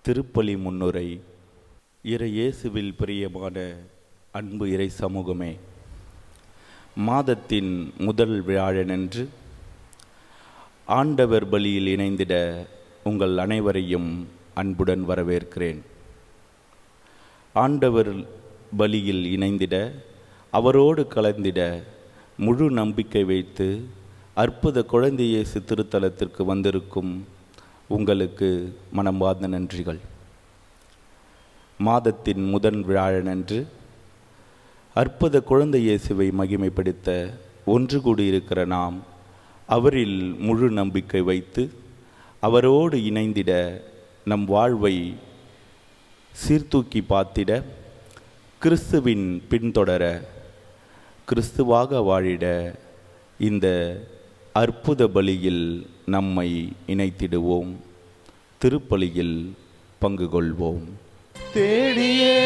திருப்பலி முன்னுரை. இறை இயேசுவில் பிரியமான அன்பு இறை சமூகமே, மாதத்தின் முதல் வியாழனன்று ஆண்டவர் பலியில் இணைந்திட உங்கள் அனைவரையும் அன்புடன் வரவேற்கிறேன். ஆண்டவர் பலியில் இணைந்திட, அவரோடு கலந்திட முழு நம்பிக்கை வைத்து அற்புத குழந்தை இயேசு திருத்தலத்திற்கு வந்திருக்கும் உங்களுக்கு மனமார்ந்த நன்றிகள். மாதத்தின் முதல் வியாழனன்று அற்புத குழந்தை இயேசுவை மகிமைப்படுத்த ஒன்று கூடியிருக்கிற நாம் அவரில் முழு நம்பிக்கை வைத்து அவரோடு இணைந்திட, நம் வாழ்வை சீர்தூக்கி பார்த்திட, கிறிஸ்துவின் பின்தொடர, கிறிஸ்துவாக வாழிட இந்த அற்புத பலியில் நம்மை இணைத்திடுவோம். திருப்பலியில் பங்கு கொள்வோம். தேடியே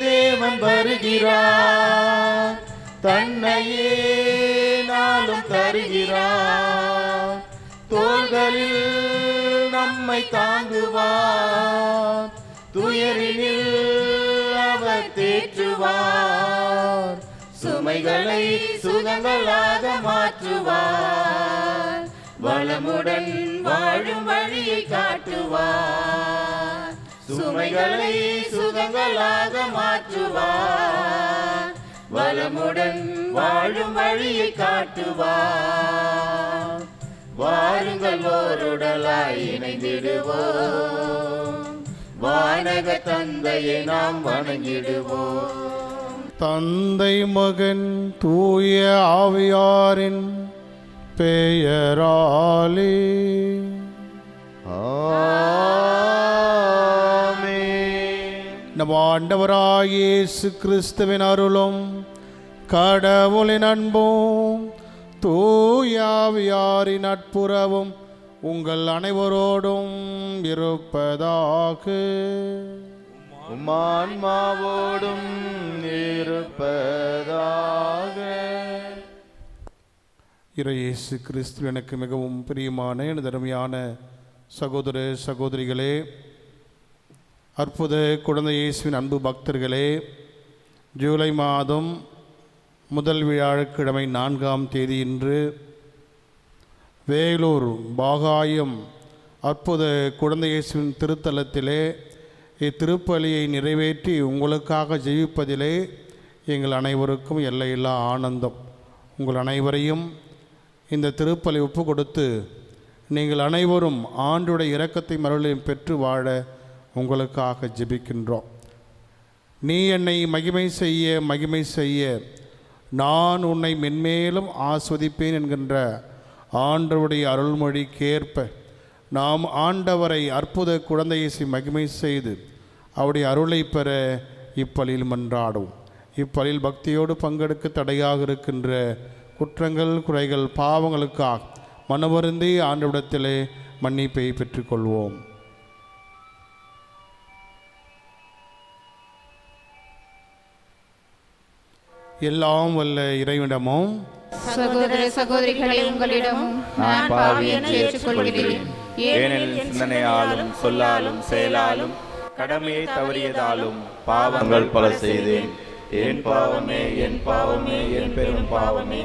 தேவன் வருகிறார், தன்னையே நாளும் தருகிறார், தோள்களில் நம்மை தாங்குவார், துயரினில் அவர் தேற்றுவார், சுமைகளை சுகங்களாக மாற்றுவார், வளமுடன் வாழும் வழியை காட்டுவார், சுமைகளை சுகங்களாக மாற்றுவார், வளமுடன் வாழும் வழியை காட்டுவார். வாருங்கள் ஓருடலாய் இணைந்திடுவோம், வானக தந்தையை நாம் வணங்கிடுவோம். தந்தை மகன் தூய ஆவியாரின் பெயராலே ஆமென். நம் ஆண்டவராகிய இயேசு கிறிஸ்துவின் அருளும் கடவுளின் அன்பும் தூய ஆவியாரின் நட்புறவும் உங்கள் அனைவரோடும் இருப்பதாக. உம்மான்மாவோடும் இருப்பதாக. இயேசு கிறிஸ்து எனக்கு மிகவும் பிரியமான எனது அருமையான சகோதர சகோதரிகளே, அற்புத குழந்தை இயேசுவின் அன்பு பக்தர்களே, ஜூலை மாதம் முதல் வியாழக்கிழமை 4ஆம் தேதி இன்று வேலூர் பாகாயம் அற்புத குழந்தை இயேசுவின் திருத்தலத்திலே இத்திருப்பலியை நிறைவேற்றி உங்களுக்காக ஜெயிப்பதிலே எங்கள் அனைவருக்கும் எல்லையில்லா ஆனந்தம். உங்கள் அனைவரையும் இந்த திருப்பலி ஒப்பு கொடுத்து நீங்கள் அனைவரும் ஆண்டுடைய இரக்கத்தை மறுபடியும் பெற்று வாழ உங்களுக்காக ஜெபிக்கின்றோம். நீ என்னை மகிமை செய்ய நான் உன்னை மென்மேலும் ஆஸ்வதிப்பேன் என்கின்ற ஆண்டவருடைய அருள்மொழிக்கேற்ப நாம் ஆண்டவரை அற்புத குழந்தை இயேசு மகிமை செய்து அவருடைய அருளை பெற இப்பலியில் மன்றாடும். இப்பலியில் பக்தியோடு பங்கெடுக்க தடையாக இருக்கின்ற குற்றங்கள் குறைகள் பாவங்களுக்காக மனவருந்தி ஆண்டவரிடத்திலே மன்னிப்பை பெற்றுக்கொள்வோம். எல்லாம் வல்ல இறைவனிடமும் சகோதர சகோதரிகளை உங்களிடமும் நான் பாவியென ஏற்றுக்கொள்கிறேன். ஏனெனில் சிந்தனையாலும் சொல்லாலும் செயலாலும் கடமையை தவறியதாலும் பாவங்கள் பல செய்தேன். என் பாவமே என் பாவமே என் பெரும் பாவமே.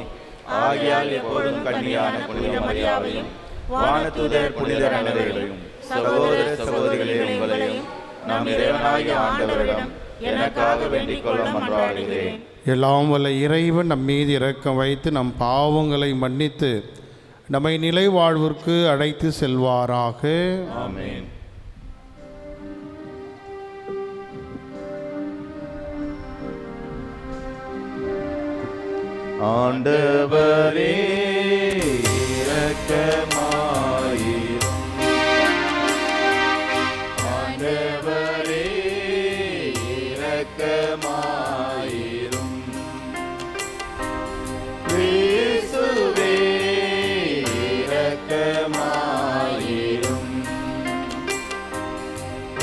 ஆகையால் எப்போதும் கன்னியான புனித மரியாதையும் வானதூதர் புனிதர் அனைவரையும் சகோதர சகோதரிகளே உங்களையும் நம் இறைவனாகிய ஆண்டவரிடம் எனக்காக வேண்டிக் கொள்ள மன்றாடுகிறேன். எல்லாம் வல்ல இறைவன் நம் மீது இரக்கம் வைத்து நம் பாவங்களை மன்னித்து நம்மை நிலை வாழ்விற்கு அழைத்து செல்வாராக. ஆமென். ஆண்டவரே இரக்கமாயிரும், ஆண்டவரே இரக்கமாயிரும், இயேசுவே இரக்கமாயிரும்,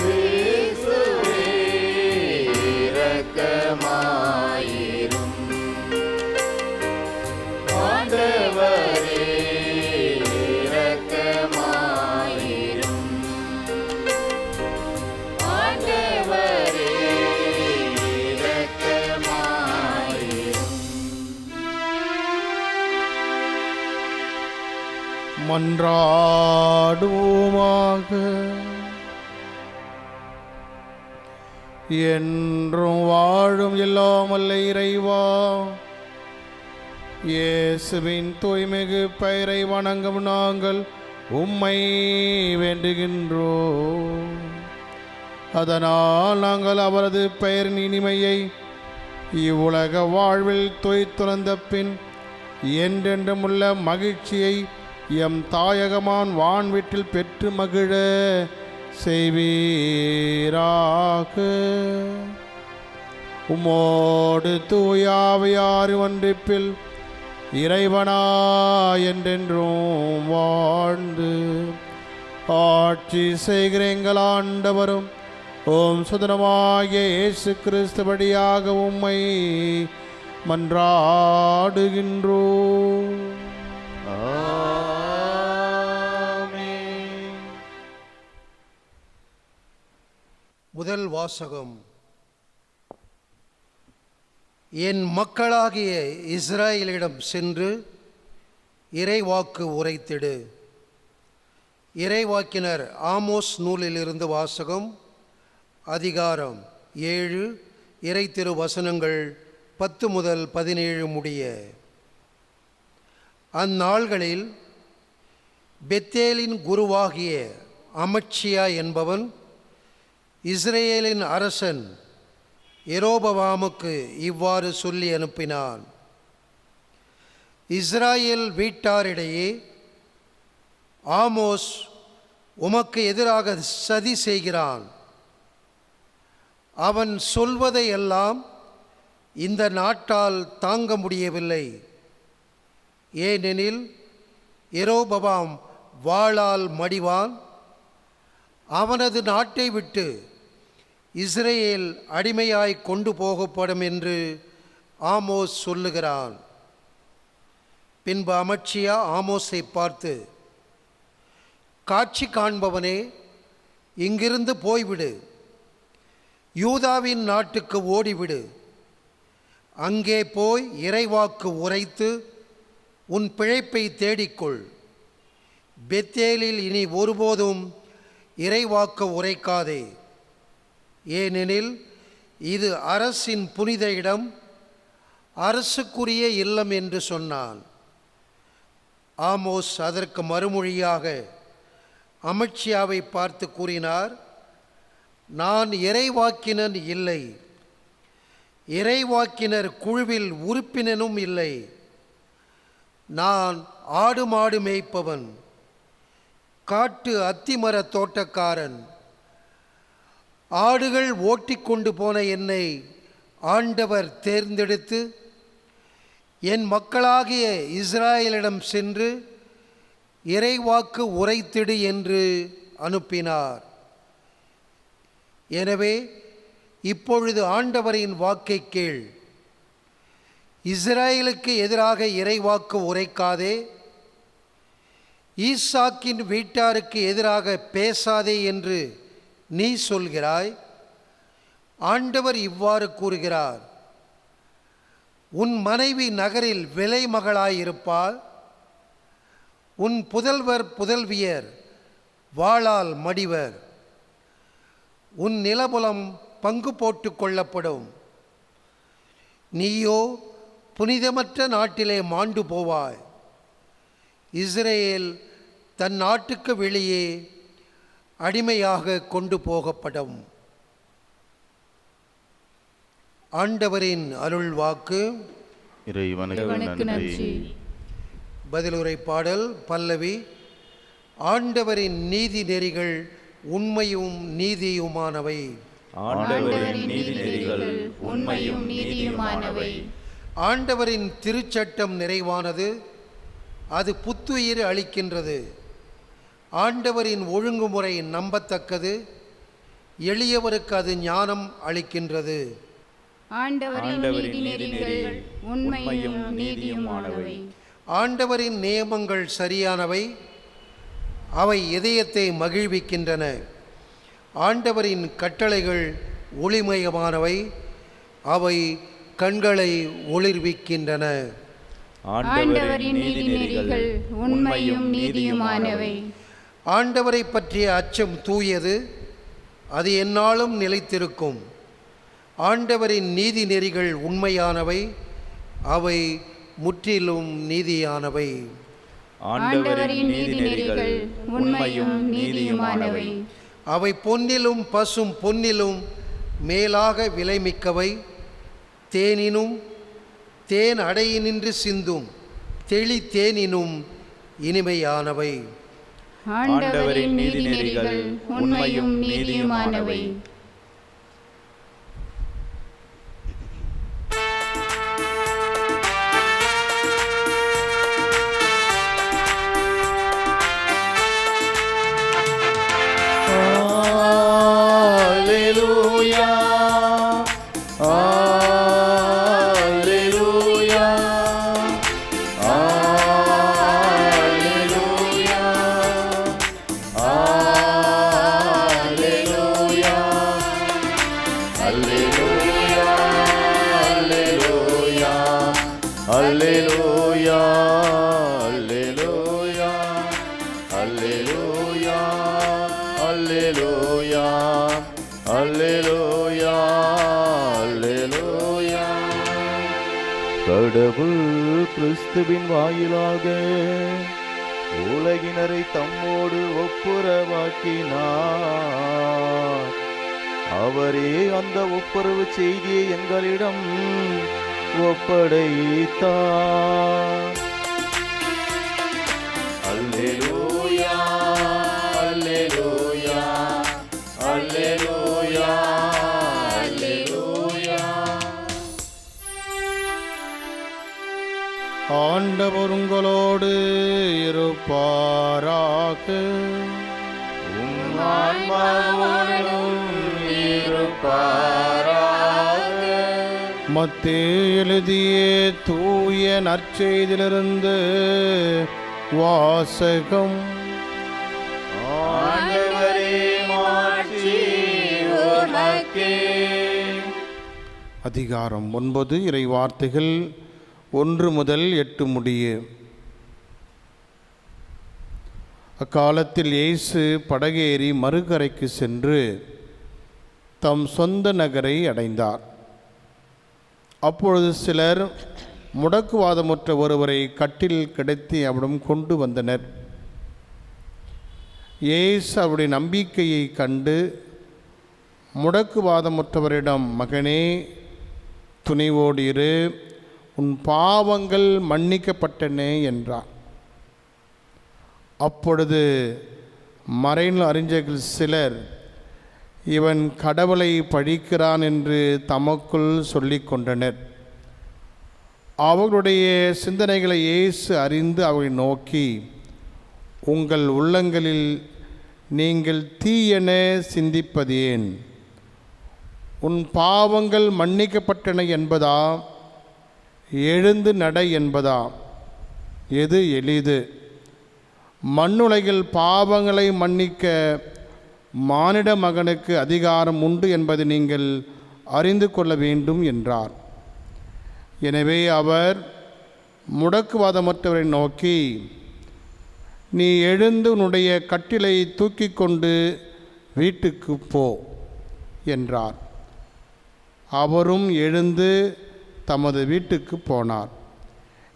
இயேசுவே இரக்கமாயிரும், ஆண்டவரே இரக்கமாயிரும். மன்றாடுவோமாக. என்றும் வாழும் எல்லாமல்ல இறைவா, இயேசுவின் தூய்மிகு பெயரை வணங்கும் நாங்கள் உம்மை வேண்டுகின்றோம். அதனால் நாங்கள் அவரது பெயரின் இனிமையை இவ்வுலக வாழ்வில் தொய்த்துறந்த பின் என்றென்றுமுள்ள மகிழ்ச்சியை எம் தாயகமான் வான்வீட்டில் பெற்று மகிழ செய்வீராக. உம்மோடு தூயாவையாறு ஒன்றிப்பில் இறைவனா என்றென்றும் வாழ்ந்து ஆட்சி செய்கிற எங்கள் ஆண்டவரும் ஓம் சுதனமாகிய இயேசு கிறிஸ்து வழியாக உம்மை மன்றாடுகின்றோம். ஆமென். முதல் வாசகம். என் மக்களாகிய இஸ்ராயேலிடம் சென்று இறைவாக்கு உரைத்திடு. இறைவாக்கினர் ஆமோஸ் நூலிலிருந்து வாசகம். அதிகாரம் 7, இறை திரு வசனங்கள் 10 முதல் 17 முடிய. அந்நாள்களில் பெத்தேலின் குருவாகிய அமத்சியா என்பவன் இஸ்ரேலின் அரசன் யெரோபவாமுக்கு இவ்வாறு சொல்லி அனுப்பினான். இஸ்ராயேல் வீட்டாரிடையே ஆமோஸ் உமக்கு எதிராக சதி செய்கிறான். அவன் சொல்வதையெல்லாம் இந்த நாட்டால் தாங்க முடியவில்லை. ஏனெனில் யெரோபவாம் வாளால் மடிவான். அவனது நாட்டை விட்டு இஸ்ரேல் அடிமையாய் கொண்டு போகப்படும் என்று ஆமோஸ் சொல்லுகிறான். பின்பு அமத்சியா ஆமோஸை பார்த்து, காட்சி காண்பவனே, இங்கிருந்து போய்விடு, யூதாவின் நாட்டுக்கு ஓடிவிடு. அங்கே போய் இறைவாக்கு உரைத்து உன் பிழைப்பை தேடிக்கொள். பெத்தேலில் இனி ஒருபோதும் இறைவாக்கு உரைக்காதே, ஏனெனில் இது அரசின் புனித இடம், அரசுக்குரிய இல்லம் என்று சொன்னான். ஆமோஸ் அதற்கு மறுமொழியாக அமத்சியாவை பார்த்து கூறினார், நான் இறைவாக்கினன் இல்லை, இறைவாக்கினர் குழுவில் உறுப்பினனும் இல்லை. நான் ஆடு மாடு மேய்ப்பவன், காட்டு அத்திமர தோட்டக்காரன். ஆடுகள் ஓட்டிக்கொண்டு போன என்னை ஆண்டவர் தேர்ந்தெடுத்து என் மக்களாகிய இஸ்ராயேலிடம் சென்று இறைவாக்கு உரைத்திடு என்று அனுப்பினார். எனவே இப்பொழுது ஆண்டவரின் வாக்கை கேள். இஸ்ராயேலுக்கு எதிராக இறைவாக்கு உரைக்காதே, ஈசாக்கின் வீட்டாருக்கு எதிராக பேசாதே என்று நீ சொல்கிறாய். ஆண்டவர் இவ்வாறு கூறுகிறார், உன் மனைவி நகரில் விலை மகளாயிருப்பாள், உன் புதல்வர் புதல்வியர் வாளால் மடிவர், உன் நிலபுலம் பங்கு போட்டு கொள்ளப்படும். நீயோ புனிதமற்ற நாட்டிலே மாண்டு போவாய். இஸ்ரேல் தன் நாட்டுக்கு வெளியே அடிமையாக கொண்டு போகப்படும். ஆண்டவரின் அருள் வாக்கு. இறைவனுக்கு நன்றி. பதிலுரை பாடல் பல்லவி. ஆண்டவரின் நீதி நெறிகள் உண்மையும் நீதியுமானவை. ஆண்டவரின் நீதிநெறிகள் உண்மையும் நீதியுமானவை. ஆண்டவரின் திருச்சட்டம் நிறைவானது, அது புத்துயிர் அளிக்கின்றது. ஆண்டவரின் ஒழுங்குமுறை நம்பத்தக்கது, எளியவருக்கு அது ஞானம் அளிக்கின்றது. ஆண்டவரின் நீதிநெறிகள் உண்மையும் நீதியுமானவை. ஆண்டவரின் நியமங்கள் சரியானவை, அவை இதயத்தை மகிழ்விக்கின்றன. ஆண்டவரின் கட்டளைகள் ஒளிமயமானவை, அவை கண்களை ஒளிர்விக்கின்றன. ஆண்டவரின் நீதிநெறிகள் உண்மையும் நீதியுமானவை. ஆண்டவரை பற்றிய அச்சம் தூயது, அது எந்நாளும் நிலைத்திருக்கும். ஆண்டவரின் நீதி நெறிகள் உண்மையானவை, அவை முற்றிலும் நீதியானவை. ஆண்டவரின் நீதிநெறிகள் உண்மையும் நீதியுமானவை. அவை பொன்னிலும் பசும் பொன்னிலும் மேலாக விலைமிக்கவை, தேனினும் தேன் அடையினின்று சிந்தும் தெளி தேனினும் இனிமையானவை. ஆண்டவரின் நீதிநெறிகள் உண்மையும் நீதியுமானவை. கடவுள் கிறிஸ்துவின் வாயிலாக உலகினரை தம்மோடு ஒப்புரவாக்கினார். அவரே அந்த ஒப்புரவு செய்தியை எங்களிடம் ஒப்படைத்தார். அல்லேலூயா, அல்லேலூயா, அல்லேலூயா, அல்லேலூயா. ஆண்டவர் உங்களோடு இருப்பாராக. உம் ஆன்மாவோடும் இருப்பாராக. மத்தேயு எழுதிய தூய நற்செய்தியிலிருந்து வாசகம். ஆண்டவரே, மாட்சி உமக்கே. அதிகாரம் 9, இறை வார்த்தைகள் 1 முதல் 8 முடிய. அக்காலத்தில் இயேசு படகேறி மறுகரைக்கு சென்று தம் சொந்த நகரை அடைந்தார். அப்பொழுது சிலர் முடக்குவாதமுற்ற ஒருவரை கட்டில் கிடத்தி அவரிடம் கொண்டு வந்தனர். இயேசு அவருடைய நம்பிக்கையை கண்டு முடக்குவாதமுற்றவரிடம், மகனே, துணிவோடு இரு, உன் பாவங்கள் மன்னிக்கப்பட்டன என்றார். அப்பொழுது மறைநூல் அறிஞர்கள் சிலர், இவன் கடவுளை பழிக்கிறான் என்று தமக்குள் சொல்லிக் கொண்டனர். அவர்களுடைய சிந்தனைகளை இயேசு அறிந்து அவரை நோக்கி, உங்கள் உள்ளங்களில் நீங்கள் தீயென சிந்திப்பதேன்? உன் பாவங்கள் மன்னிக்கப்பட்டன என்பதா, எழுந்து நட என்பதா? எது எளிது? மண்ணுலகில் பாவங்களை மன்னிக்க மானிட மகனுக்கு அதிகாரம் உண்டு என்பதை நீங்கள் அறிந்து கொள்ள வேண்டும் என்றார். எனவே அவர் முடக்குவாதமற்றவரை நோக்கி, நீ எழுந்து உன்னுடைய கட்டிலை தூக்கி கொண்டு வீட்டுக்கு போ என்றார். அவரும் எழுந்து தமது வீட்டுக்கு போனார்.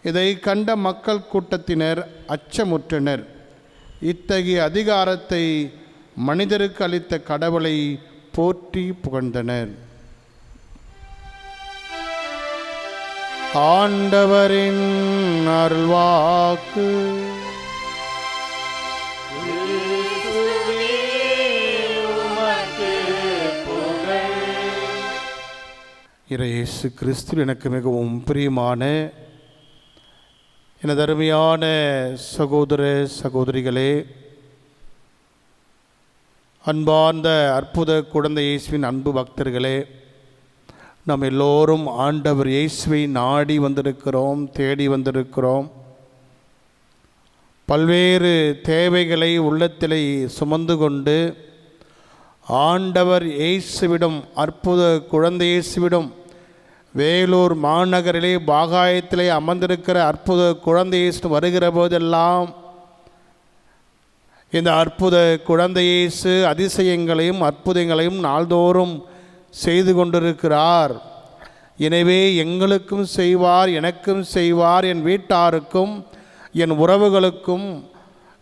இதை கண்ட மக்கள் கூட்டத்தினர் அச்சமுற்றனர். இத்தகைய அதிகாரத்தை மனிதருக்கு அளித்த கடவுளை போற்றி புகழ்ந்தனர். ஆண்டவரின் அருள்வாக்கு. இயேசு கிறிஸ்து எனக்கு மிகவும் பிரியமான எனது அருமையான சகோதர சகோதரிகளே, அன்பார்ந்த அற்புத குழந்தை இயேசுவின் அன்பு பக்தர்களே, நாம் எல்லோரும் ஆண்டவர் இயேசுவை நாடி வந்திருக்கிறோம், தேடி வந்திருக்கிறோம். பல்வேறு தேவைகளை உள்ளத்திலே சுமந்து கொண்டு ஆண்டவர் இயேசுவிடம், அற்புத குழந்தை இயேசுவிடம் வேலூர் மாநகரிலே பாகாயத்திலே அமர்ந்திருக்கிற அற்புத குழந்தை இயேசு வருகிற போதெல்லாம் இந்த அற்புத குழந்தை இயேசு அதிசயங்களையும் அற்புதங்களையும் நாள்தோறும் செய்து கொண்டிருக்கிறார். எனவே எங்களுக்கும் செய்வார், எனக்கும் செய்வார், என் வீட்டாருக்கும் என் உறவுகளுக்கும்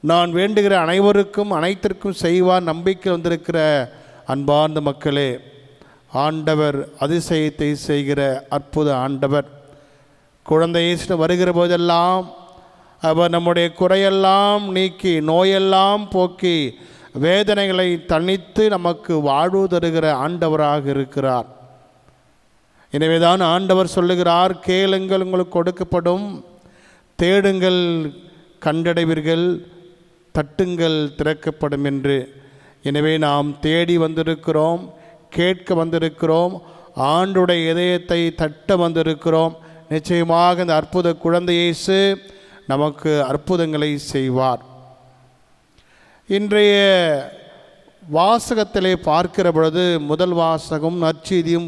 நான் வேண்டுகிற அனைவருக்கும் அனைத்திற்கும் செய்வார் நம்பிக்கை வந்திருக்கிற அன்பார்ந்த மக்களே, ஆண்டவர் அதிசயத்தை செய்கிற அற்புத ஆண்டவர். குழந்தை இயேசு வருகிற போதெல்லாம் அவர் நம்முடைய குறையெல்லாம் நீக்கி நோயெல்லாம் போக்கி வேதனைகளை தணித்து நமக்கு வாழ்வு தருகிற ஆண்டவராக இருக்கிறார். எனவேதான் ஆண்டவர் சொல்லுகிறார், கேளுங்கள் உங்களுக்கு கொடுக்கப்படும், தேடுங்கள் கண்டடைவீர்கள், தட்டுங்கள் திறக்கப்படும் என்று. எனவே நாம் தேடி வந்திருக்கிறோம், கேட்க வந்திருக்கிறோம், ஆண்டுடைய இதயத்தை தட்ட வந்திருக்கிறோம். நிச்சயமாக இந்த அற்புத குழந்தை இயேசு நமக்கு அற்புதங்களை செய்வார். இன்றைய வாசகத்திலே பார்க்கிற பொழுது முதல் வாசகம் நற்செய்தியும்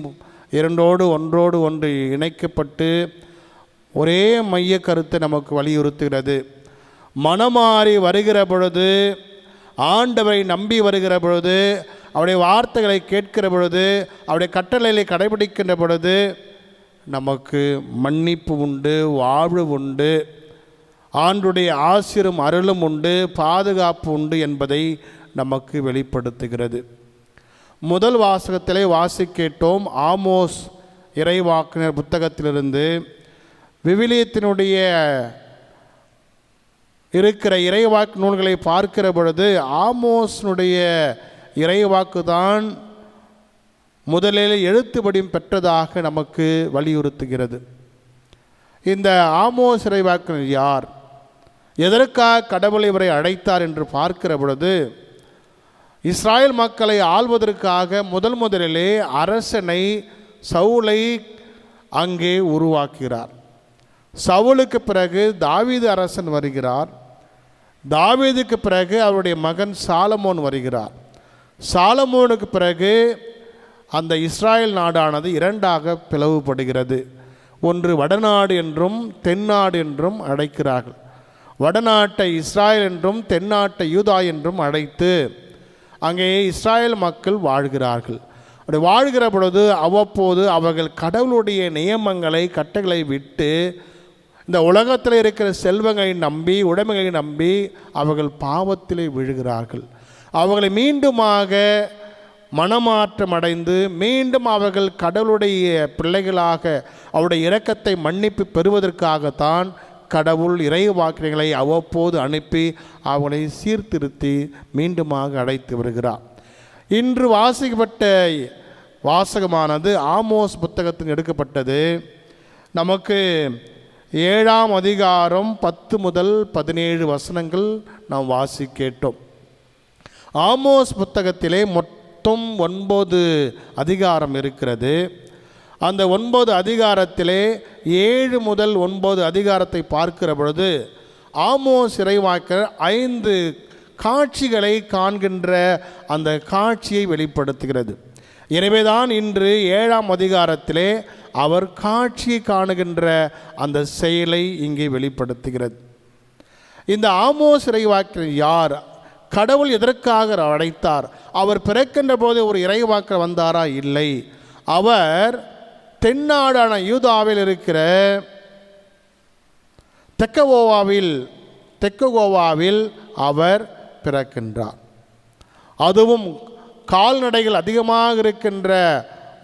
இரண்டோடு ஒன்றோடு ஒன்று இணைக்கப்பட்டு ஒரே மைய கருத்தை நமக்கு வலியுறுத்துகிறது. மனமாறி வருகிற பொழுது, ஆண்டவரை நம்பி வருகிற பொழுது, அவருடைய வார்த்தைகளை கேட்கிற பொழுது, அவருடைய கட்டளைகளை கடைபிடிக்கின்ற பொழுது நமக்கு மன்னிப்பு உண்டு, வாழ்வு உண்டு, ஆண்டுடைய ஆசிரும் அருளும் உண்டு, பாதுகாப்பு உண்டு என்பதை நமக்கு வெளிப்படுத்துகிறது. முதல் வாசகத்திலே கேட்டோம். ஆமோஸ் இறைவாக்கினர் புத்தகத்திலிருந்து விவிலியத்தினுடைய இருக்கிற இறைவாக்கு நூல்களை பார்க்கிற பொழுது ஆமோஸினுடைய இறைவாக்கு தான் முதலில் எழுத்துப்படியும் பெற்றதாக நமக்கு வலியுறுத்துகிறது. இந்த ஆமோஸ் இறைவாக்கினர் யார், எதற்காக கடவுள் இவரை அழைத்தார் என்று பார்க்கிற பொழுது, இஸ்ராயல் மக்களை ஆள்வதற்காக முதலிலே அரசனை சவுலை அங்கே உருவாக்குகிறார். சவுலுக்கு பிறகு தாவீது அரசன் வருகிறார். தாவீதுக்கு பிறகு அவருடைய மகன் சாலமோன் வருகிறார். சாலமோனுக்கு பிறகு அந்த இஸ்ராயல் நாடானது இரண்டாக பிளவுபடுகிறது. ஒன்று வடநாடு என்றும் தென்னாடு என்றும் அழைக்கிறார்கள். வடநாட்டை இஸ்ராயல் என்றும் தென்னாட்டை யூதா என்றும் அழைத்து அங்கே இஸ்ராயல் மக்கள் வாழ்கிறார்கள். அப்படி வாழ்கிற பொழுது அவ்வப்போது அவர்கள் கடவுளுடைய நியமங்களை கட்டளைகளை விட்டு இந்த உலகத்தில் இருக்கிற செல்வங்களை நம்பி உடைமைகளை நம்பி அவர்கள் பாவத்திலே விழுகிறார்கள். அவர்களை மீண்டுமாக மனமாற்றம் அடைந்து மீண்டும் அவர்கள் கடவுளுடைய பிள்ளைகளாக அவருடைய இரக்கத்தை மன்னிப்பு பெறுவதற்காகத்தான் கடவுள் இறைவாக்கினர்களை அவ்வப்போது அனுப்பி அவங்களை சீர்திருத்தி மீண்டுமாக அழைத்து வருகிறார். இன்று வாசிக்கப்பட்ட வாசகமானது ஆமோஸ் புத்தகத்தில் எடுக்கப்பட்டது. நமக்கு 7ஆம் அதிகாரம் 10 முதல் 17 வசனங்கள் நாம் கேட்டோம். ஆமோஸ் புத்தகத்திலே மொத்தம் 9 அதிகாரம் இருக்கிறது. அந்த 9 அதிகாரத்திலே 7 முதல் 9 அதிகாரத்தை பார்க்கிற பொழுது ஆமோஸ் இறைவாக்கினர் 5 காட்சிகளை காண்கின்ற அந்த காட்சியை வெளிப்படுத்துகிறது. எனவேதான் இன்று 7ஆம் அதிகாரத்திலே அவர் காட்சியை காணுகின்ற அந்த செயலை இங்கே வெளிப்படுத்துகிறது. இந்த ஆமோஸ் இறைவாக்கினர் யார், கடவுள் எதற்காக அழைத்தார், அவர் பிறக்கின்ற போது ஒரு இறைவாக்கினர் வந்தாரா? இல்லை. அவர் தென்னாடான யூதாவில் இருக்கிற தெக்கோவாவில் அவர் பிறக்கின்றார். அதுவும் கால்நடைகள் அதிகமாக இருக்கின்ற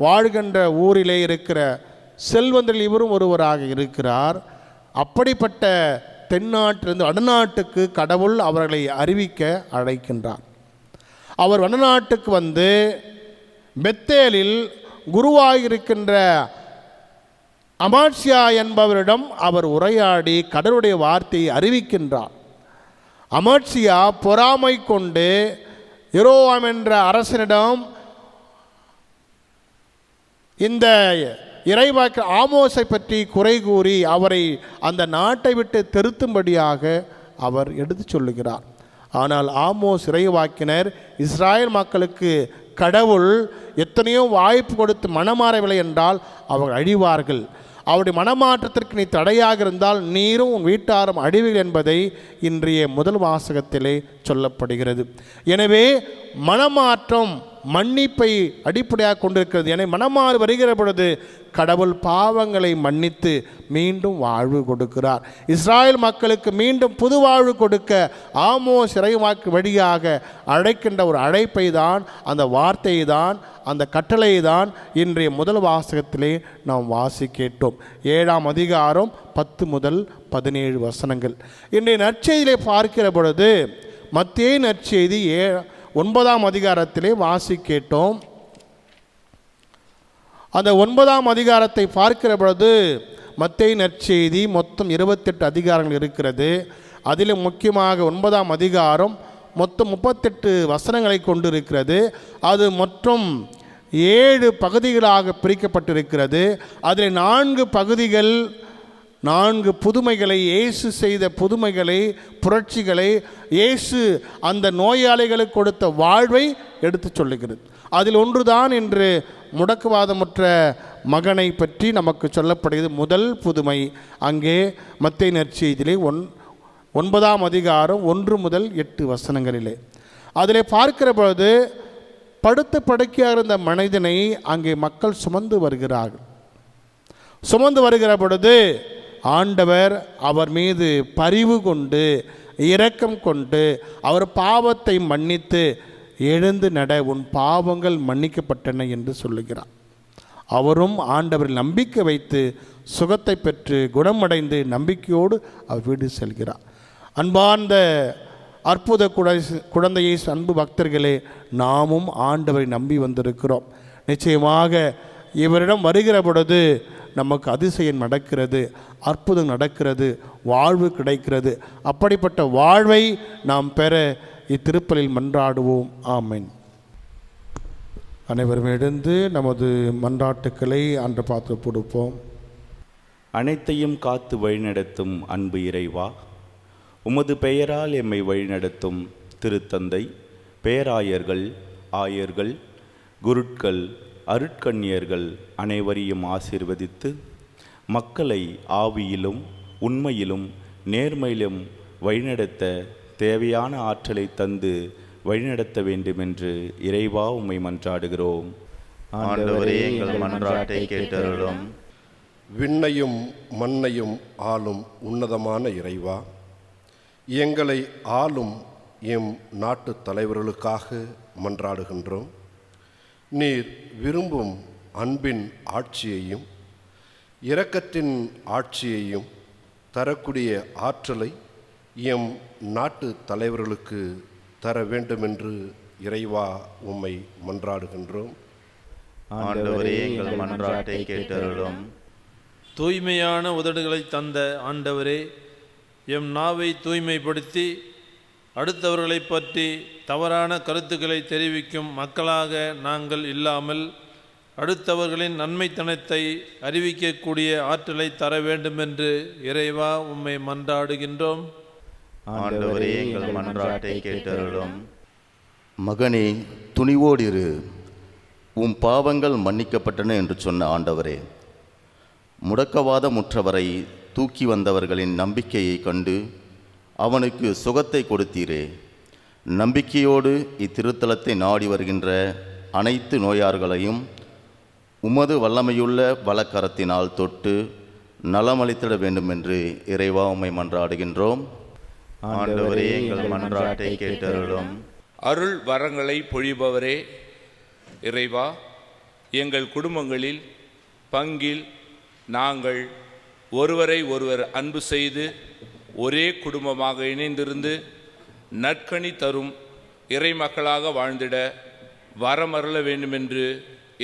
வாழ்கின்ற ஊரிலே இருக்கிற செல்வந்தரில் இவரும் ஒருவராக இருக்கிறார். அப்படிப்பட்ட தென்னாட்டிலிருந்து வடநாட்டுக்கு கடவுள் அவர்களை அறிவிக்க அழைக்கின்றார். அவர் வடநாட்டுக்கு வந்து பெத்தேலில் குருவாயிருக்கின்ற அமாட்சியா என்பவரிடம் அவர் உரையாடி கடவுளுடைய வார்த்தையை அறிவிக்கின்றார். அமாட்சியா பொறாமை கொண்டு யெரோவாம் என்ற அரசனிடம் இந்த இறைவாக்கு ஆமோஸை பற்றி குறை கூறி அவரை அந்த நாட்டை விட்டு திருத்தும்படியாக அவர் எடுத்து சொல்லுகிறார். ஆனால் ஆமோஸ் இறைவாக்கினர் இஸ்ராயல் மக்களுக்கு கடவுள் எத்தனையோ வாய்ப்பு கொடுத்து மனமாறவில்லை என்றால் அவர்கள் அழிவார்கள். அவருடைய மனமாற்றத்திற்கு நீ தடையாக இருந்தால் நீரும் உன் வீட்டாரும் அழிவில் என்பதை இன்றைய முதல் வாசகத்திலே சொல்லப்படுகிறது. எனவே மனமாற்றம் மன்னிப்பை அடிப்படையாக கொண்டிருக்கிறது. எனவே மனமாறு வருகிற பொழுது கடவுள் பாவங்களை மன்னித்து மீண்டும் வாழ்வு கொடுக்கிறார். இஸ்ராயல் மக்களுக்கு மீண்டும் புது வாழ்வு கொடுக்க ஆமோஸ் இறைவாக்கு வழியாக அழைக்கின்ற ஒரு அழைப்பை தான், அந்த வார்த்தையை தான், அந்த கட்டளையை தான் இன்றைய முதல் வாசகத்திலே நாம் கேட்டோம். 7ஆம் அதிகாரம் 10 முதல் 17 வசனங்கள். இன்றைய நற்செய்தியிலே பார்க்கிற பொழுது மத்தேயு நற்செய்தி 9ஆம் அதிகாரத்திலே கேட்டோம். அந்த 9ஆம் அதிகாரத்தை பார்க்கிற பொழுது மத்தேயு நற்செய்தி மொத்தம் 28 அதிகாரங்கள் இருக்கிறது. அதில் முக்கியமாக 9ஆம் அதிகாரம் மொத்தம் 38 வசனங்களை கொண்டு இருக்கிறது. அது மொத்தம் 7 பகுதிகளாக பிரிக்கப்பட்டிருக்கிறது. அதில் 4 பகுதிகள் 4 புதுமைகளை, இயேசு செய்த புதுமைகளை, புரட்சிகளை, இயேசு அந்த நோயாளிகளுக்கு கொடுத்த வாழ்வை எடுத்து சொல்லுகிறது. அதில் ஒன்றுதான் இன்று முடக்குவாதமுற்ற மகனை பற்றி நமக்கு சொல்லப்படுகிறது. முதல் புதுமை அங்கே மத்தேயு நற்செய்தியிலே 9ஆம் அதிகாரம் 1 முதல் 8 வசனங்களிலே. அதிலே பார்க்கிற பொழுது படுத்த படுக்கையாக இருந்த மனிதனை அங்கே மக்கள் சுமந்து வருகிறார்கள். சுமந்து வருகிற பொழுது ஆண்டவர் அவர் மீது பரிவு கொண்டு, இரக்கம் கொண்டு, அவர் பாவத்தை மன்னித்து, எழுந்து நட, உன் பாவங்கள் மன்னிக்கப்பட்டன என்று சொல்லுகிறார். அவரும் ஆண்டவரில் நம்பிக்கை வைத்து சுகத்தை பெற்று குணமடைந்து நம்பிக்கையோடு அவர் வீடு செல்கிறார். அன்பார்ந்த அற்புத குழந்தையை அன்பு பக்தர்களே, நாமும் ஆண்டவரை நம்பி வந்திருக்கிறோம். நிச்சயமாக இவரிடம் வருகிற பொழுது நமக்கு அதிசயம் நடக்கிறது, அற்புதம் நடக்கிறது, வாழ்வு கிடைக்கிறது. அப்படிப்பட்ட வாழ்வை நாம் பெற இத்திருப்பலில் மன்றாடுவோம். ஆமென். அனைவரும் எழுந்து நமது மன்றாட்டுக்களை அன்று பார்த்து கொடுப்போம். அனைத்தையும் காத்து வழிநடத்தும் அன்பு இறைவா, உமது பெயரால் எம்மை வழிநடத்தும் திருத்தந்தை, பேராயர்கள், ஆயர்கள், குருட்கள், அருட்கண்ணியர்கள் அனைவரையும் ஆசீர்வதித்து மக்களை ஆவியிலும் உண்மையிலும் நேர்மையிலும் வழிநடத்த தேவையான ஆற்றலை தந்து வழிநடத்த வேண்டுமென்று இறைவா உம்மை மன்றாடுகிறோம். ஆண்டவரே, எங்கள் மன்றாட்டை கேட்டருளும். விண்ணையும் மண்ணையும் ஆளும் உன்னதமான இறைவா, எங்களை ஆளும் எம் நாட்டு தலைவர்களுக்காக மன்றாடுகின்றோம். நீர் விரும்பும் அன்பின் ஆட்சியையும் இரக்கத்தின் ஆட்சியையும் தரக்கூடிய ஆற்றலை எம் நாட்டு தலைவர்களுக்கு தர வேண்டுமென்று இறைவா உம்மை மன்றாடுகின்றோம். ஆண்டவரே, எங்கள் மன்றாட்டை கேட்டருளும். தூய்மையான உதடுகளை தந்த ஆண்டவரே, எம் நாவை தூய்மைப்படுத்தி அடுத்தவர்களை பற்றி தவறான கருத்துக்களை தெரிவிக்கும் மக்களாக நாங்கள் இல்லாமல் அடுத்தவர்களின் நன்மைத்தனத்தை அறிவிக்கக்கூடிய ஆற்றலை தர வேண்டுமென்று இறைவா உம்மை மன்றாடுகின்றோம். ஆண்டவரே, எங்கள் மன்றாட்டை கேட்டருளும். மகனே, துணிவோடிரு, உம் பாவங்கள் மன்னிக்கப்பட்டன என்று சொன்ன ஆண்டவரே, முடக்கவாதமுற்றவரை தூக்கி வந்தவர்களின் நம்பிக்கையை கண்டு அவனுக்கு சுகத்தை கொடுத்தீரே. நம்பிக்கையோடு இத்திருத்தலத்தை நாடி வருகின்ற அனைத்து நோயாளர்களையும் உமது வல்லமையுள்ள வலக்கரத்தினால் தொட்டு நலமளித்திட வேண்டுமென்று இறைவா உம்மை மன்றாடுகின்றோம். ஆண்டவரே, எங்கள் மன்றாட்டை கேட்டருளும். அருள் வரங்களை பொழிபவரே, இறைவா, எங்கள் குடும்பங்களில் பங்கில் நாங்கள் ஒருவரை ஒருவர் அன்பு செய்து ஒரே குடும்பமாக இணைந்திருந்து நற்கனி தரும் இறை மக்களாக வாழ்ந்திட வரமருள வேண்டுமென்று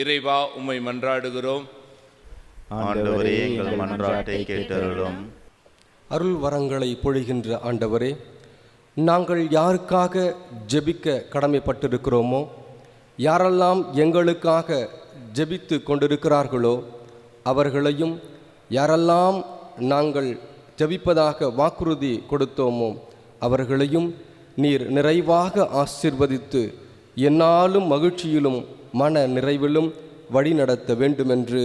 இறைவா உம்மை மன்றாடுகிறோம். ஆண்டவரே, எங்கள் மன்றாட்டை கேட்டருளும். அருள் வரங்களை பொழிகின்ற ஆண்டவரே, நாங்கள் யாருக்காக ஜெபிக்க கடமைப்பட்டிருக்கிறோமோ, யாரெல்லாம் எங்களுக்காக ஜெபித்து கொண்டிருக்கிறார்களோ அவர்களையும், யாரெல்லாம் நாங்கள் ஜெபிப்பதாக வாக்குறுதி கொடுத்தோமோ அவர்களையும் நீர் நிறைவாக ஆசீர்வதித்து எந்நாளும் மகிழ்ச்சியிலும் மன நிறைவிலும் வழிநடத்த வேண்டுமென்று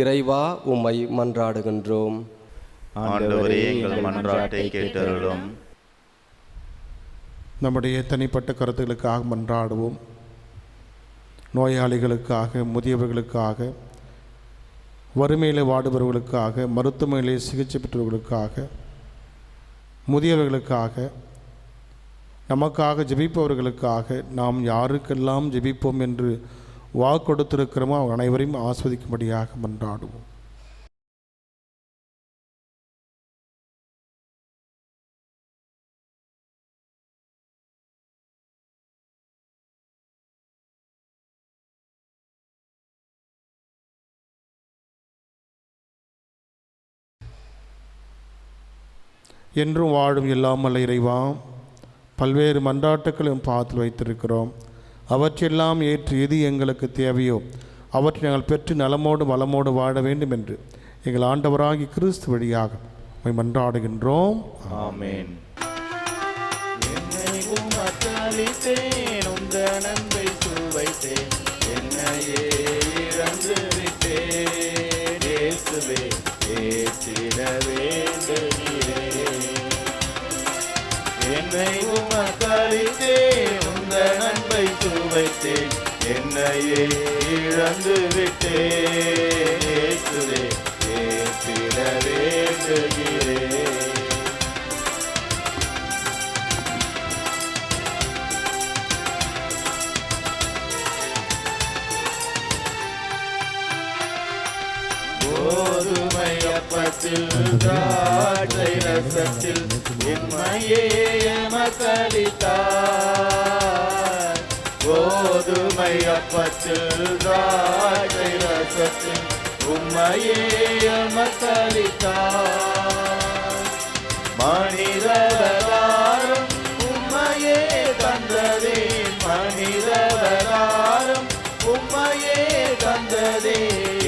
இறைவா உம்மை மன்றாடுகின்றோம். ஆண்டவரே எங்கள் மன்றாட்டை கேட்டருளும். நம்முடைய தனிப்பட்ட கருத்துக்களுக்காக மன்றாடுவோம். நோயாளிகளுக்காக, முதியவர்களுக்காக, வறுமையில் வாடுபவர்களுக்காக, மருத்துவமனையிலே சிகிச்சை பெற்றவர்களுக்காக, முதியவர்களுக்காக, நமக்காக ஜெபிப்பவர்களுக்காக நாம் யாருக்கெல்லாம் ஜெபிப்போம் என்று வாக்கு கொடுத்திருக்கிறோமோ அவங்க அனைவரையும் ஆஸ்வதிக்கும்படியாக மன்றாடுவோம். என்றும் வாழும் இல்லாமல் இறைவா, பல்வேறு மன்றாட்டுக்களையும் பாத்தில் வைத்திருக்கிறோம். அவற்றெல்லாம் ஏற்று எது எங்களுக்கு தேவையோ அவற்றை நாங்கள் பெற்று நலமோடு வளமோடு வாழ வேண்டும் என்று எங்கள் ஆண்டவராகி கிறிஸ்து வழியாக உம்மை மன்றாடுகின்றோம். ஆமென். என்னை உமக்களித்தேன், உந்தன் அன்பை சுவைத்தேன், என்னையே இழந்து விட்டேன். இயேசுவே ஏற்றிட வேண்டுகிறேன். கோதுமை அப்பத்தில் திராட்சை ரசத்தில் உம்மையே எமக்களித்தார். கோதுமை அப்பத்தில் திராட்சை ரசத்தில் உம்மையே எமக்களித்தார். மனிதவதாரம் உம்மையே தந்ததே, மனிதவதாரம் உம்மையே தந்ததே,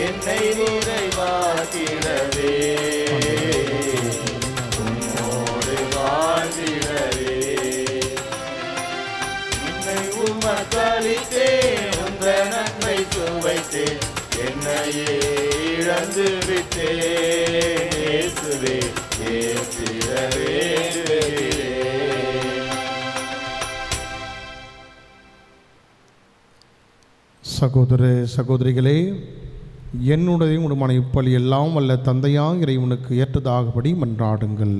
என்னை நிறைவாக்கிடவே, உம்மோடு வாழ்ந்திடவே. என்னை உமக்களித்தேன், உந்த நன்மை சுவைத்தேன், என்னையே இழந்து விட்டேன். இயேசுவே ஏற்றிட வேண்டுகிறேன். சகோதர சகோதரிகளே, என்னுடைய உடமான இப்பலி எல்லாம் வல்ல தந்தையாம் இறைவனுக்கு ஏற்றதாகபடி மன்றாடுங்கள்.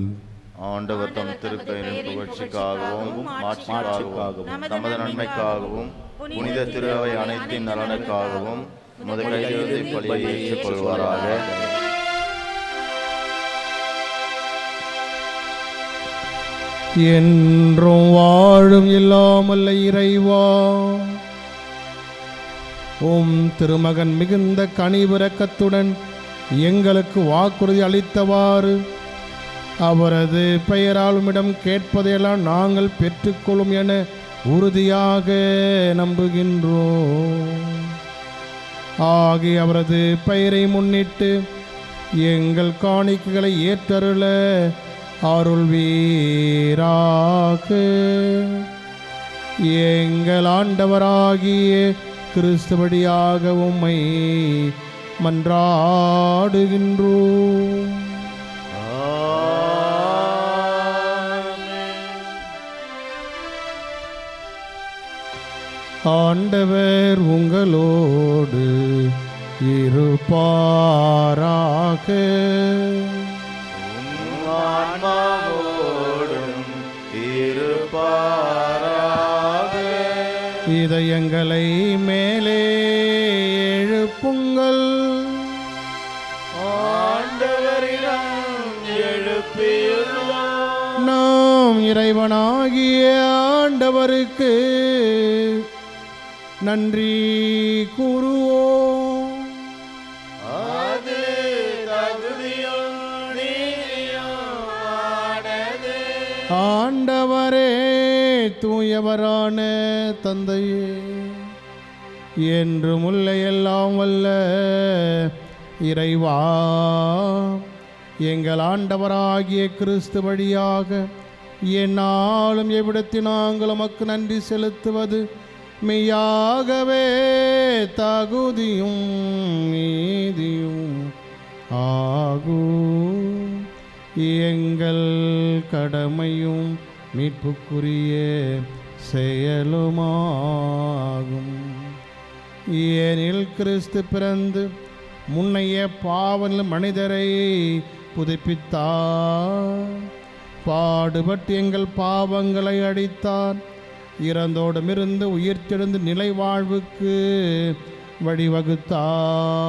ஆண்டவர் தம் திருப்பெயரின் புகழ்ச்சிக்காகவும் மாட்சிக்காகவும் தமது நன்மைக்காகவும் புனித திருவை அனைத்தின் நலனுக்காகவும் முதலில் பலியை ஏற்றுக்கொள்வாராக. என்றும் வாழும் இல்லாமல்ல இறைவா, உம் திருமகன் மிகுந்த கனிவிரக்கத்துடன் எங்களுக்கு வாக்குறுதி அளித்தவாறு அவரது பெயரால் உம்மிடம் கேட்பதையெல்லாம் நாங்கள் பெற்றுக்கொள்ளும் என உறுதியாக நம்புகின்றோம். ஆகிய அவரது பெயரை முன்னிட்டு எங்கள் காணிக்கைகளை ஏற்றருள அருள்வீராக. எங்கள் ஆண்டவராகிய கிறிஸ்துவடியாக உம்மை மன்றாடுகின்றோம். ஆண்டவர் உங்களோடு இருப்பாராக. இதயங்களை மேலே எழுப்புங்கள். நாம் இறைவனாகிய ஆண்டவருக்கு நன்றி கூறுவோம். ஆண்டவரே, தூயவரான தந்தையே, என்றும் உள்ள எல்லாம் வல்ல இறைவா, எங்கள் ஆண்டவராகிய கிறிஸ்து வழியாக எந்நாளும் எவ்விடத்தில் நாங்கள் உமக்கு நன்றி செலுத்துவது மெய்யாகவே தகுதியும் நீதியும் ஆகும். எங்கள் கடமையும் மீட்புக்குரிய செயலுமாகும். ஏனில் கிறிஸ்து பிறந்து முன்னைய பாவல் மனிதரை புதுப்பித்தார். பாடுபட்டு எங்கள் பாவங்களை அடித்தார். இறந்தோடமிருந்து உயிர்த்தெழுந்து நிலை வாழ்வுக்கு வழிவகுத்தார்.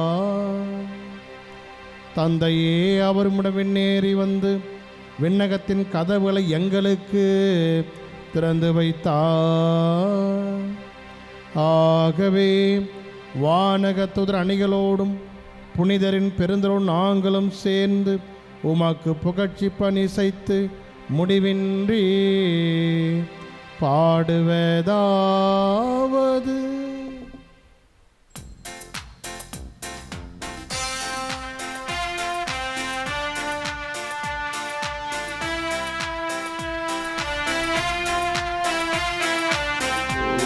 தந்தையே, அவர் முடவிண்ணேறி வந்து விண்ணகத்தின் கதவுகளை எங்களுக்கு திறந்து வைத்தார். ஆகவே வானகத்துதர் அணிகளோடும் புனிதரின் பெருந்தரோடு நாங்களும் சேர்ந்து உமக்கு புகழ்ச்சி பணி செய்து முடிவின்றி பாடுவதாவது.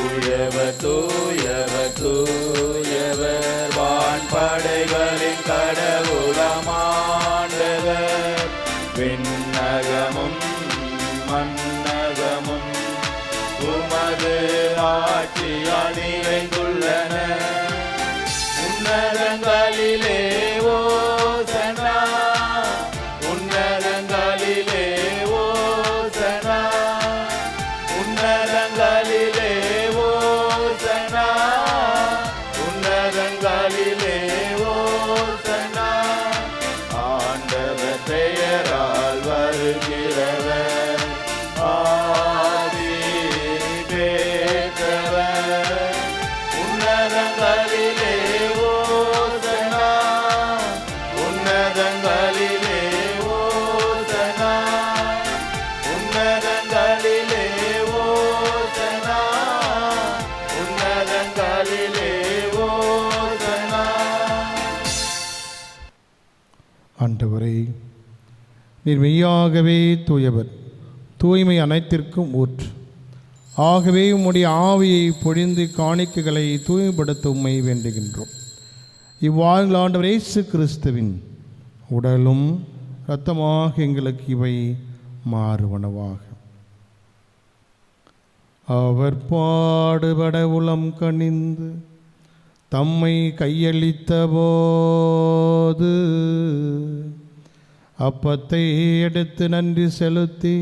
தூயவர் தூயவர் தூயவர் வான்படைகளின் கடவுளமாண்டவர். விண்ணகமும் மன்னகமும் உமது ஆட்சியால் நிறைந்துள்ளன. உன்னதங்களிலே ஓசனா, உன்னதங்களிலே ஓசனா, உன்னதங்களிலே ஓசனா, உன்னதங்களிலே ஓசனா. ஆண்டவர் பெயரால் வருகிறவர் ஆசி பெற்றவர். உன்னதங்களிலே ஓசனா, உன்னதங்களிலே ஓசனா, உன்னதங்களிலே ஓசனா, உன்னதங்களிலே ஓசனா. ஆண்டவரே, நீர் மெய்யாகவே தூயவர், தூய்மை அனைத்திற்கும் ஊற்று. ஆகவே உம்முடைய ஆவியை பொழிந்து காணிக்கைகளை தூய்மைப்படுத்த உம்மை வேண்டுகின்றோம். இவ்வாறு ஆண்டவர் இயேசு கிறிஸ்துவின் உடலும் இரத்தமாக எங்களுக்கு இவை மாறுவனவாக. அவர் பாடுபட உளம் கனிந்து தம்மை கையளித்த போது அப்பத்தை எடுத்து நன்றி செலுத்தி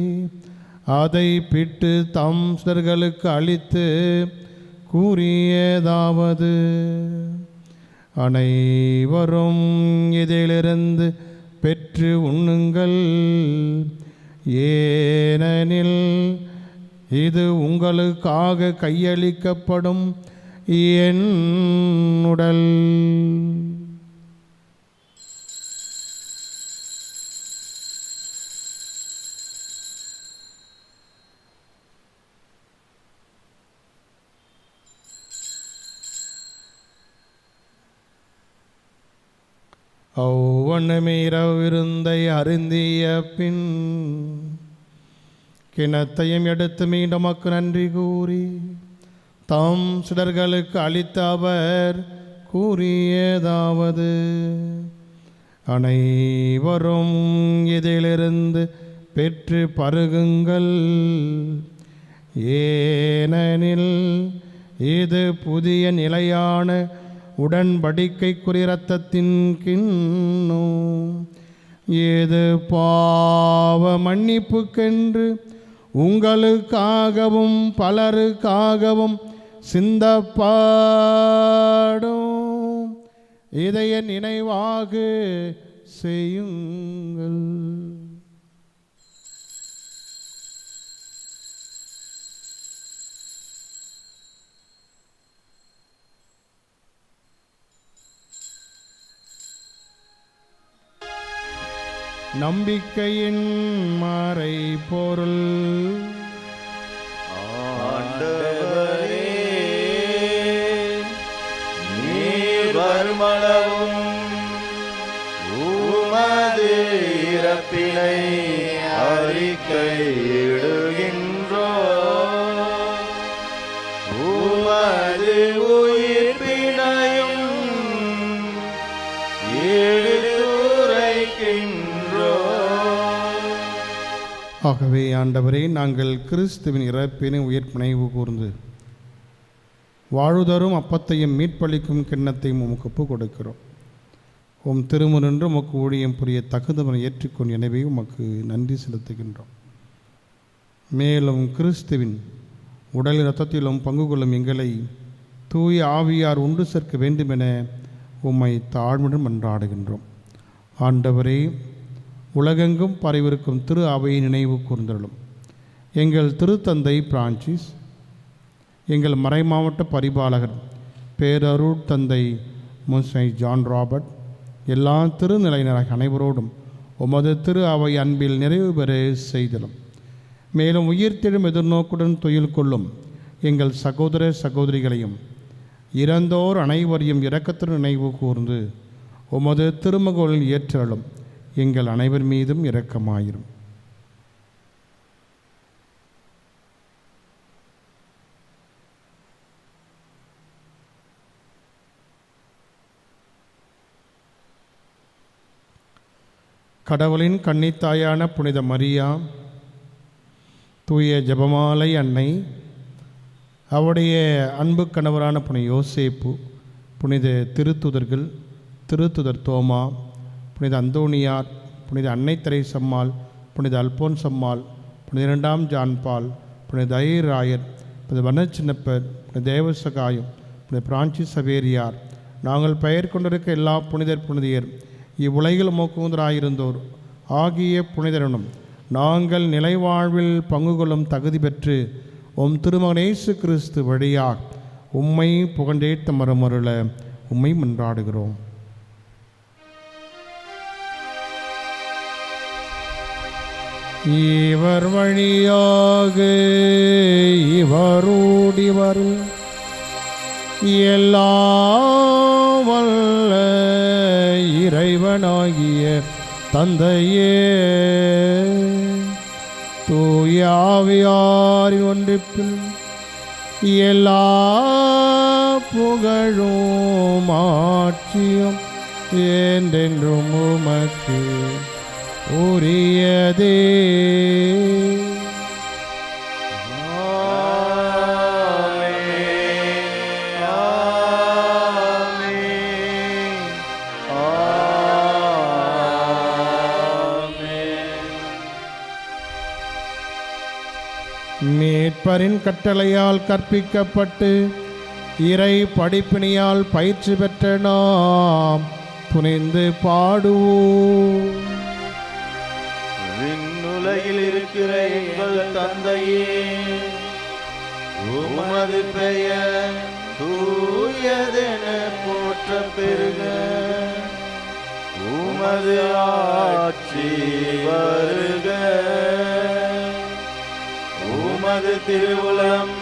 அதை பிட்டு தம் சிலர்களுக்கு அளித்து கூறியதாவது: அனைவரும் இதிலிருந்து பெற்று உண்ணுங்கள், ஏனெனில் இது உங்களுக்காக கையளிக்கப்படும் என் உடல். அவ்வண்ணமீரவிருந்தை அருந்திய பின் கிணத்தையும் எடுத்து மீண்டும் மக்கு நன்றி கூறி தாம் சிலர்களுக்கு அளித்த அவர் கூறியதாவது: அனைவரும் இதிலிருந்து பெற்று பருகுங்கள், ஏனெனில் இது புதிய நிலையான உடன்படிக்கைக்குரிய இரத்தத்தின் கிண்ணம். இது பாவ மன்னிப்புக்கென்று உங்களுக்காகவும் பலருக்காகவும் சிந்தப்படும். இதை என் நினைவாக செய்யுங்கள். நம்பிக்கையின் மறை பொருள். ஆண்டவரே, நீர் வருமளவும் உமது இறப்பினை அறிக்கையிடுகின்றோம். உமது ஆகவே ஆண்டவரே, நாங்கள் கிறிஸ்துவின் இறப்பினை உயிர்ப்பினைவு கூர்ந்து வாழுதரும் அப்பத்தையும் மீட்பளிக்கும் கிண்ணத்தையும் உமக்கு ஒப்புக் கொடுக்கிறோம். உம் திருமுனின்று உமக்கு ஊழியம் புரிய தகுந்தவனை ஏற்றுக்கொண்டு எனவே உமக்கு நன்றி செலுத்துகின்றோம். மேலும் கிறிஸ்துவின் உடல் இரத்தத்திலும் பங்கு கொள்ளும் எங்களை தூய ஆவியார் ஒன்று சேர்க்க வேண்டுமென உம்மை தாழ்வுடன் மன்றாடுகின்றோம். ஆண்டவரே, உலகெங்கும் பரவிருக்கும் திரு அவையை நினைவு கூர்ந்தருளும். எங்கள் திருத்தந்தை பிரான்சிஸ், எங்கள் மறைமாவட்ட பரிபாலகர் பேரருட் தந்தை முன்சை ஜான் ராபர்ட், எல்லா திருநிலையினராக அனைவரோடும் உமது திரு அவை அன்பில் நிறைவு பெற செய்தலும். மேலும் உயிர்த்தெழும் எதிர்நோக்குடன் துயில் கொள்ளும் எங்கள் சகோதர சகோதரிகளையும் இறந்தோர் அனைவரையும் இரக்கத்துடன் நினைவு கூர்ந்து உமது திருமகளில் ஏற்றலும். எங்கள் அனைவர் மீதும் இரக்கமாயிரும். கடவுளின் கன்னித்தாயான புனித மரியா, தூய ஜெபமாலை அன்னை, அவருடைய அன்பு கணவரான புனித யோசேப்பு, புனித திருத்துதர்கள், திருத்துதர் தோமா, புனித அந்தோணியார், புனித அன்னை தெரேசம்மாள், புனித அல்போன்சம்மாள், புனித 2ஆம் ஜான்பால், புனித தைராயர், புனித வனச்சின்னப்பர், புனித தேவசகாயம், புனித பிரான்சிஸ் சவேரியார், நாங்கள் பெயர் கொண்டிருக்க எல்லா புனிதர் புனிதியர், இவ்வுலகில் மோக்குவதராயிருந்தோர் ஆகிய புனிதரனும் நாங்கள் நிலைவாழ்வில் பங்கு கொள்ளும் தகுதி பெற்று உம் திருமகன் இயேசு கிறிஸ்து வழியாக உம்மை புகழ்ந்தேத்த மரமருள உம்மை மன்றாடுகிறோம். இவர் வழியாக இவரோடிவர் எல்லாம் வல்ல இறைவனாகிய தந்தையே, தூய ஆவியாரின் ஒன்றிப்பில் எல்லா புகழும் ஆட்சியும் என்றென்றும் உமக்கு உரியதே. மீட்பரின் கட்டளையால் கற்பிக்கப்பட்டு இறை படிப்பினியால் பயிற்சி பெற்ற நாம் துணிந்து பாடுவோம். விண்ணுலகில் இருக்கிற எங்கள் தந்தையே, உமது பெயர் தூயதென போற்ற பெருக, உமது ஆட்சி வருக, உமது திருவுளம்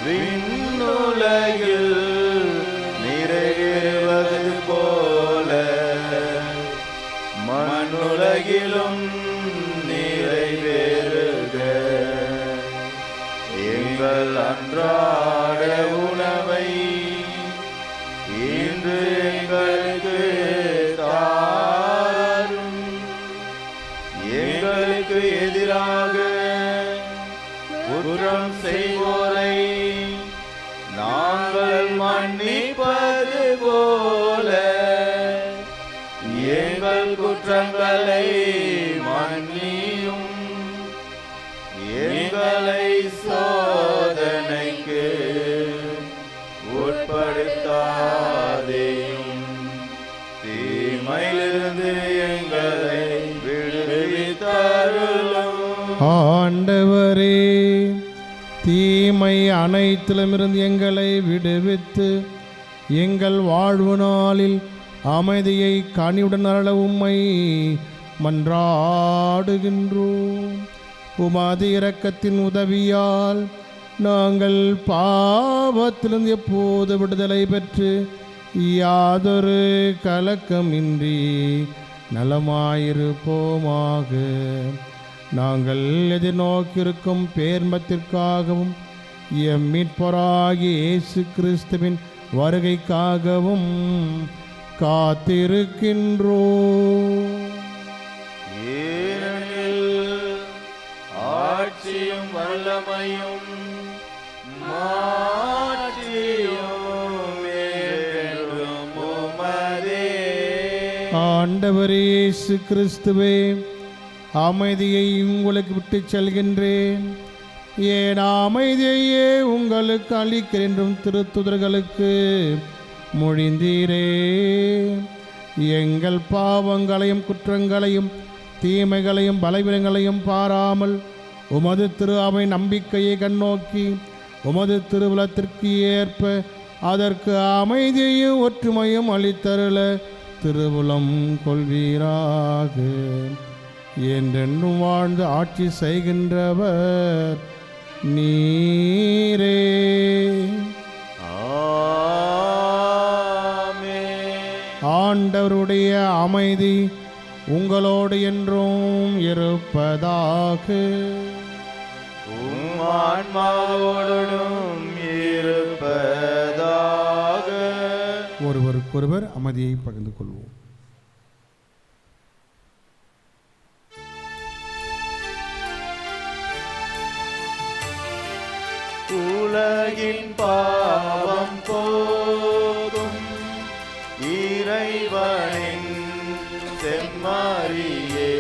விண்ணுலகில் நிறைவேறுவது போல மண்ணுலகிலும் நிறைவேறுக. எங்கள் அன்றாட உணவை இன்று எங்களுக்கு தாரும். எங்களுக்கு எதிராக குற்றம் செய்வோரை நாங்கள் மன்னிப்பது போல எங்கள் குற்றங்களை மன்னியும். எங்களை சோதனைக்கு உட்படுத்தாதேயும், தீமையிலிருந்து எங்களை விடுவித்தருளும். ஆண்டவரே, தீமை அனைத்திலுமிருந்து எங்களை விடுவித்து எங்கள் வாழ்வு நாளில் அமைதியை கனிவுடன் அருள உம்மை மன்றாடுகின்றோம். உமது இரக்கத்தின் உதவியால் நாங்கள் பாவத்திலிருந்து எப்போது விடுதலை பெற்று யாதொரு கலக்கமின்றி நலமாயிருப்போமாக. நாங்கள் எதிர்நோக்கியிருக்கும் பேர்மத்திற்காகவும் எம் மீட்பராகிய இயேசு கிறிஸ்துவின் வருகைக்காகவும் காத்திருக்கின்றோம். ஏனெனில் வல்லமையும் மாட்சியும் என்றும் உமதே. ஆண்டவரே இயேசு கிறிஸ்துவே, அமைதியை உங்களுக்கு விட்டுச் செல்கின்றேன், ஏன் அமைதியையே உங்களுக்கு அளிக்கிறேன் என்றும் திருத்துதர்களுக்கு மொழிந்தீரே. எங்கள் பாவங்களையும் குற்றங்களையும் தீமைகளையும் பலவீனங்களையும் பாராமல் உமது திரு அவை நம்பிக்கையை கண்ணோக்கி உமது திருவுலத்திற்கு ஏற்ப அதற்கு அமைதியையும் ஒற்றுமையும் அளித்தருள திருவுளம் கொள்வீராக. என்றென்றும் வாழ்ந்து ஆட்சி செய்கின்றவர் நீரே. ஆண்டவருடைய அமைதி உங்களோடு என்றும் இருப்பதாக. ஆன்மாவோடும் இருப்பதாக. ஒருவருக்கொருவர் அமைதியை பகிர்ந்து கொள்வோம். உலகின் பாவம் போகும் இறைவனின் செம்மறியே,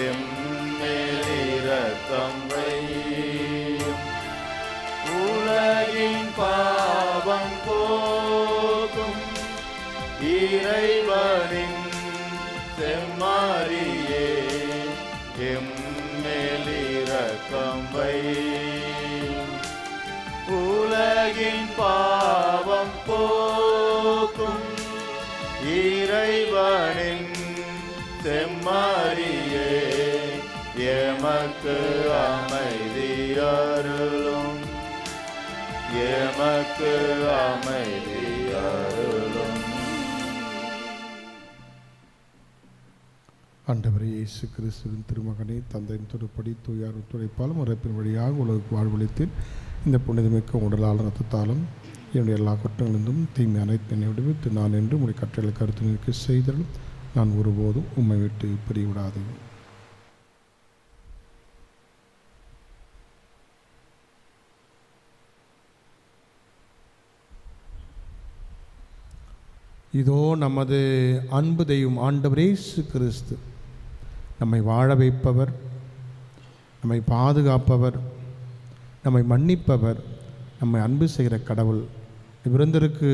எம்மேல் இரக்கம் வையும். உலகின் பாவம் போகும் இறைவனின் செம்மறியே, எம்மேல் இரக்கம் வையும். உலகின் பாவம் போக்கும் இறைவனின் செம்மறியே, எமக்கு அமைதி அருளும், எமக்கு அமைதி அருளும். ஆண்டவரே இயேசு கிறிஸ்துவின் திருமகனை தந்தையின் திருப்படி தூயார் ஒத்துழைப்பாலும் உரைப்பின் வழியாக உலகுக்கு வாழ்வளித்தேன். இந்த புனிதமிக்க உடலால் ரத்தத்தாலும் என்னுடைய எல்லா குற்றங்களிலிருந்தும் தீமை அனைத்து என்னை விடுவித்து நான் என்று உடைய கற்றலை கருத்து நிற்க செய்தாலும் நான் ஒருபோதும் உம்மை விட்டு பிரிவிடாது. இதோ நமது அன்பு தெய்வம் ஆண்டவர் இயேசு கிறிஸ்து, நம்மை வாழ வைப்பவர், நம்மை பாதுகாப்பவர், நம்மை மன்னிப்பவர், நம்மை அன்பு செய்கிற கடவுள். விருந்திற்கு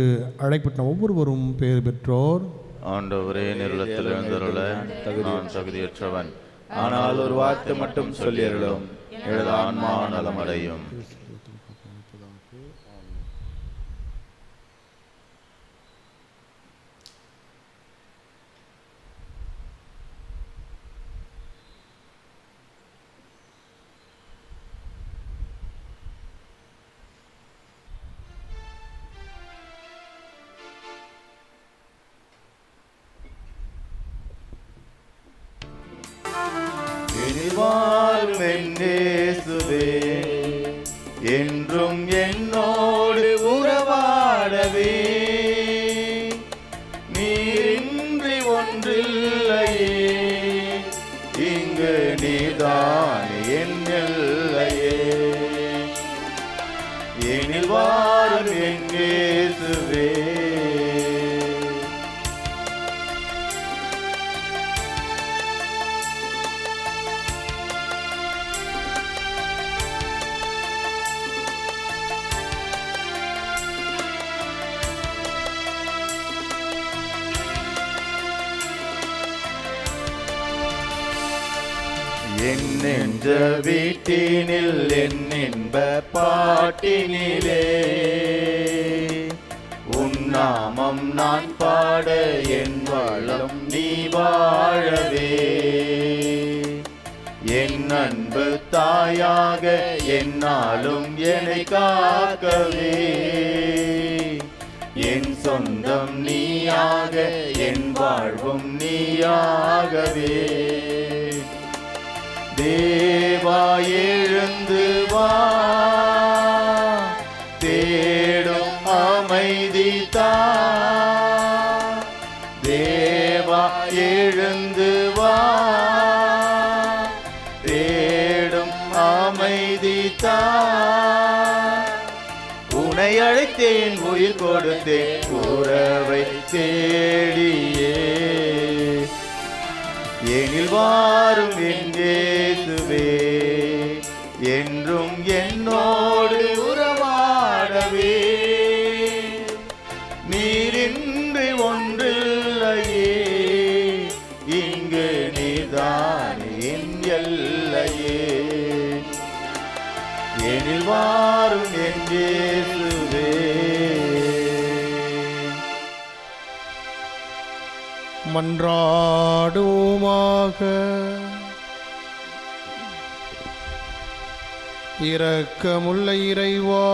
அழைக்கப்பட்ட ஒவ்வொருவரும் பேர் பெற்றோர். ஆண்டவரே, நிருளத்தில் எழுந்தருள நான் தகுதியற்றவன், ஆனால் ஒரு வார்த்தை மட்டும் சொல்லியருளும், எனது ஆன்மா நலமடையும். என்றும் என்னோடு உறவாடவே, நீரின்றி ஒன்றில்லையே, இங்கு நீதான் என் எல்லையே. எனில் வாரும் என் இயேசுவே, என் நெஞ்ச வீட்டினில் என் இன்ப பாட்டினிலே, உன் நாமம் நான் பாட என் வாழும் நீ வாழவே. என் அன்பு தாயாக என்னாலும் என்னை காக்கவே, என் சொந்தம் நீயாக என் வாழ்வும் நீயாகவே. தேவா எழுந்து வா, தேடும் அமைதி தா. தேவா எழுந்து வா, தேடும் அமைதி தா. உனை அழைத்தேன் உயிர் கொடுத்தேன் உறவை தேடியே. எனில் வாரும் என் இயேசுவே, என்றும் என்னோடு உறவாடவே. நீரின்றி ஒன்றில்லையே, இங்கு நீதான் என் எல்லையே. எனில் வாரும் என் இயேசுவே. மன்றாடுவோமாக. இரக்கமுள்ள இறைவா,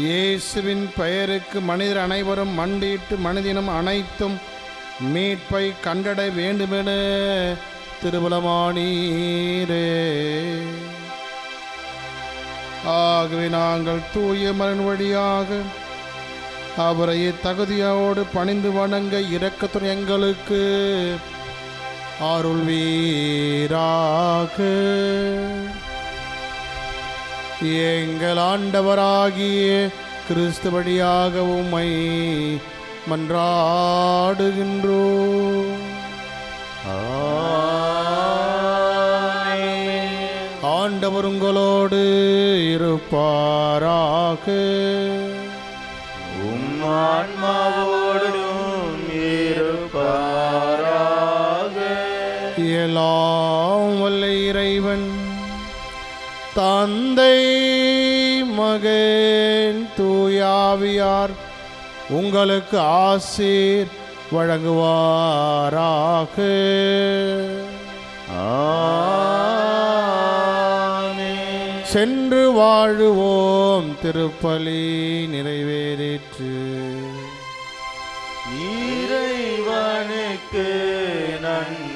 இயேசுவின் பெயருக்கு மனிதர் அனைவரும் மண்டியிட்டு மனிதனும் அனைத்தும் மீட்பை கண்டட வேண்டுமென திருவுளமானீரே. ஆகவே நாங்கள் தூய மரண வழியாக அவரை தகுதியோடு பணிந்து வணங்க இரக்கத்துடன் எங்களுக்கு அருள்வீராக. எங்கள் ஆண்டவராகிய கிறிஸ்து வழியாக உம்மை மன்றாடுகின்றோம். ஆண்டவர் உங்களோடு இருப்பாராக. உம் ஆன்மாவோடும் இருப்பாராக. எல்லாம் வல்ல இறைவன் தந்தை மகன் தூயாவியார் உங்களுக்கு ஆசீர் வழங்குவாராக. சென்று வாழுவோம். திருப்பலி நிறைவேறிற்று. இறைவனுக்கு நன்றி.